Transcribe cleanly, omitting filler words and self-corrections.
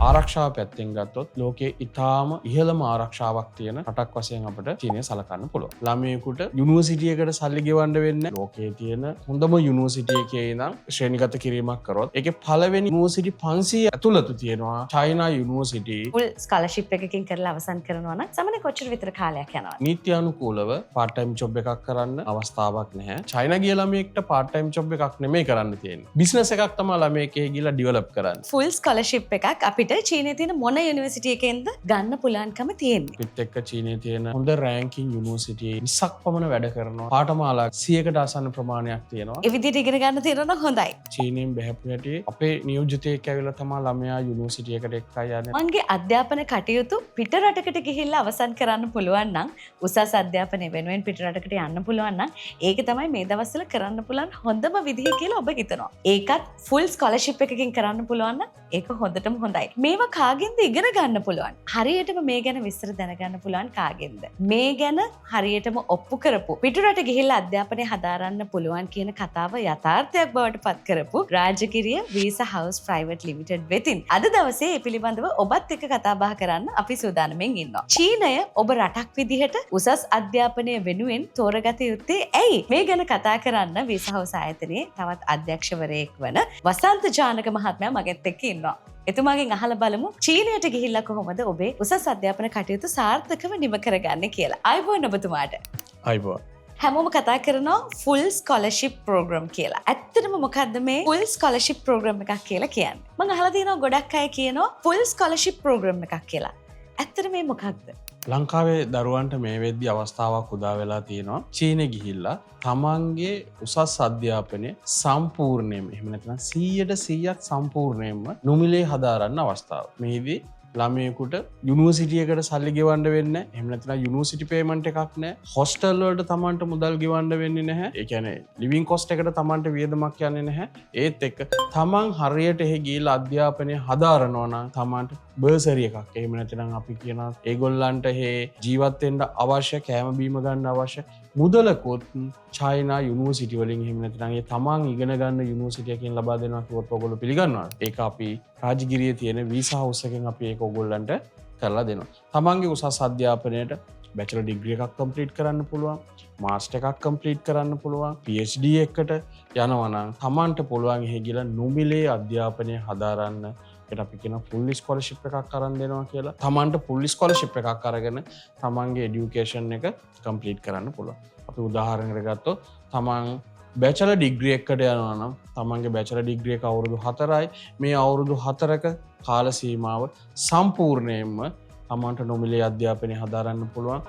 ආරක්ෂාව පැත්තෙන් ගත්තොත් ලෝකයේ ඉතාම ඉහළම ආරක්ෂාවක් තියෙන රටක් වශයෙන් අපිට චීනය සලකන්න පුළුවන්. ළමයෙකුට යුනිවර්සිටි එකකට සල්ලි ගෙවන්න වෙන්නේ ලෝකයේ තියෙන හොඳම යුනිවර්සිටි එකේ ඉඳන් ශ්‍රේණිගත කිරීමක් කරොත් ඒකේ පළවෙනි යුනිවර්සිටි 500 ඇතුළත තියෙනවා චයිනා යුනිවර්සිටි. ෆුල් ස්කෝලර්ෂිප් එකකින් කරලා අවසන් කරනවා නම් සමහරවිට කොච්චර විතර කාලයක් යනවද? නීත්‍යානුකූලව part time job එකක් කරන්න අවස්ථාවක් නැහැ. චයිනා ගිය ළමයෙක්ට part time job එකක් නෙමෙයි කරන්න තියෙන්නේ. බිස්නස් එකක් තමයි ළමයෙක් ගිහලා ඩෙවලොප් කරන්නේ. ෆුල් ස්කෝලර්ෂිප් එකක් අපිට චීනයේ තියෙන මොන යුනිවර්සිටි එකෙන්ද ගන්න පුළුවන්කම තියෙන්නේ? පිට එක්ක චීනයේ තියෙන හොඳ රෑන්කින් යුනිවර්සිටි 20ක් පමණ වැඩ කරනවා. පාඨමාලා 100කට ආසන්න ප්‍රමාණයක් තියෙනවා. ඒ විදිහට ඉගෙන ගන්න තියෙනවා නම් හොඳයි. චීනයෙන් බහැපු හැටි අපේ නියෝජිතයෙක් ඇවිල්ලා තමයි ළමයා යුනිවර්සිටි එකට එක්කයි යන්නේ. මගේ අධ්‍යාපන කටයුතු පිට රටකට ගිහිල්ලා අවසන් කරන්න පුළුවන් නම් උසස් අධ්‍යාපනය වෙනුවෙන් පිට රටකට යන්න පුළුවන් නම් ඒක තමයි මේ දවස්වල කරන්න පුළුවන් හොඳම විදිහ කියලා ඔබ හිතනවා. ඒකත් ෆුල් ස්කෝලර්ෂිප් එකකින් කරන්න පුළුවන් නම් ඒක හොඳටම හොඳයි. මේවා කාගෙන්ද ඉගෙන ගන්න පුළුවන්? හරියටම මේ ගැන විස්තර දැනගන්න පුළුවන් කාගෙන්ද? මේ ගැන හරියටම ඔප්පු කරපු පිටරට ගිහිල්ලා අධ්‍යාපනය හදාරන්න පුළුවන් කියන කතාව යථාර්ථයක් බවට පත් කරපු Rajagiriya visa house private limited වෙතින් අද දවසේ මේ පිළිබඳව ඔබත් එක්ක කතා බහ කරන්න අපි සූදානම්ෙන් ඉන්නවා. චීනය ඔබ රටක් විදිහට උසස් අධ්‍යාපනය වෙනුවෙන් තෝරගත යුත්තේ ඇයි? මේ ගැන කතා කරන්න වීසා හවුස් ආයතනයේ තවත් අධ්‍යක්ෂවරයෙක් වන වසන්ත ජානක මහත්මයා මගෙත් එක්ක ඉන්නවා. එතුමාගෙන් අහලා බලමු චීනයට ගිහිල්ලා කොහොමද ඔබේ උසස් අධ්‍යාපන කටයුතු සාර්ථකව නිම කරගන්නේ කියලා. ආයුබෝවන් ඔබතුමාට. ආයුබෝවන්. හැමෝම කතා කරනවා ෆුල් ස්කෝලර්ෂිප් ප්‍රෝග්‍රෑම් කියලා. ඇත්තටම මොකද්ද මේ ෆුල් ස්කෝලර්ෂිප් ප්‍රෝග්‍රෑම් එකක් කියලා කියන්නේ? මම අහලා තියෙනවා ගොඩක් අය කියනවා ෆුල් ස්කෝලර්ෂිප් ප්‍රෝග්‍රෑම් එකක් කියලා. ඇත්තට මේ මොකක්ද? ලංකාවේ දරුවන්ට මේ වෙද්දි අවස්ථාවක් උදා වෙලා තියෙනවා. චීනෙ ගිහිල්ලා තමන්ගේ උසස් අධ්‍යාපනය සම්පූර්ණයෙන්ම එහෙම නැත්නම් 100% සම්පූර්ණයෙන්ම නොමිලේ හදාරන්න අවස්ථාව. මේදී ළමයෙකුට යුනිවර්සිටි එකට සල්ලි ගෙවන්න වෙන්නේ නැහැ. එහෙම නැත්නම් යුනිවර්සිටි පේමන්ට් එකක් නැහැ. හොස්ටල් වලට තමන්ට මුදල් ගෙවන්න වෙන්නේ නැහැ. ඒ කියන්නේ ලිවිං කොස්ට් එකට තමන්ට වියදමක් යන්නේ නැහැ. ඒත් එක්ක තමන් හරියට එහි ගිහිල්ලා අධ්‍යාපනය හදාරනවා නම් තමන්ට බර්සරි එකක්. එහෙම නැත්නම් අපි කියනවා ඒගොල්ලන්ට ජීවත් වෙන්න අවශ්‍ය කෑම බීම ගන්න අවශ්‍ය මුදලකොත් චයිනා යුනිවර්සිටි වලින් එහෙම නැත්නම් ඒ තමන් ඉගෙන ගන්න යුනිවර්සිටි එකකින් ලබා දෙනවා කිව්වොත් ඔයගොල්ලෝ පිළිගන්නවද? ඒක අපි රාජගිරියේ තියෙන වීසා හවුස් එකෙන් අපි ඒක ඔයගොල්ලන්ට කරලා දෙනවා. තමන්ගේ උසස් අධ්‍යාපනයට බැචලර් ඩිග්‍රී එකක් කම්ප්ලීට් කරන්න පුළුවන්, මාස්ටර් එකක් කම්ප්ලීට් කරන්න පුළුවන්, PhD එකකට යනවා නම් තමන්ට පුළුවන් එහෙ ගිහලා නොමිලේ අධ්‍යාපනය හදාරන්න. ඒකට අපි කියන ෆුල් ස්කෝලර්ෂිප් එකක් අරන් දෙනවා කියලා. තමන්ට ෆුල් ස්කෝලර්ෂිප් එකක් අරගෙන තමන්ගේ এডুকেෂන් එක කම්ප්ලීට් කරන්න පුළුවන්. අපි උදාහරණයකට ගත්තොත් තමන් බැචලර් ඩිග්‍රී එකකට යනවා නම් තමන්ගේ බැචලර් ඩිග්‍රී එක අවුරුදු 4යි. මේ අවුරුදු 4ක කාල සීමාව සම්පූර්ණයෙන්ම තමන්ට නොමිලේ අධ්‍යාපනය හදාරන්න පුළුවන්.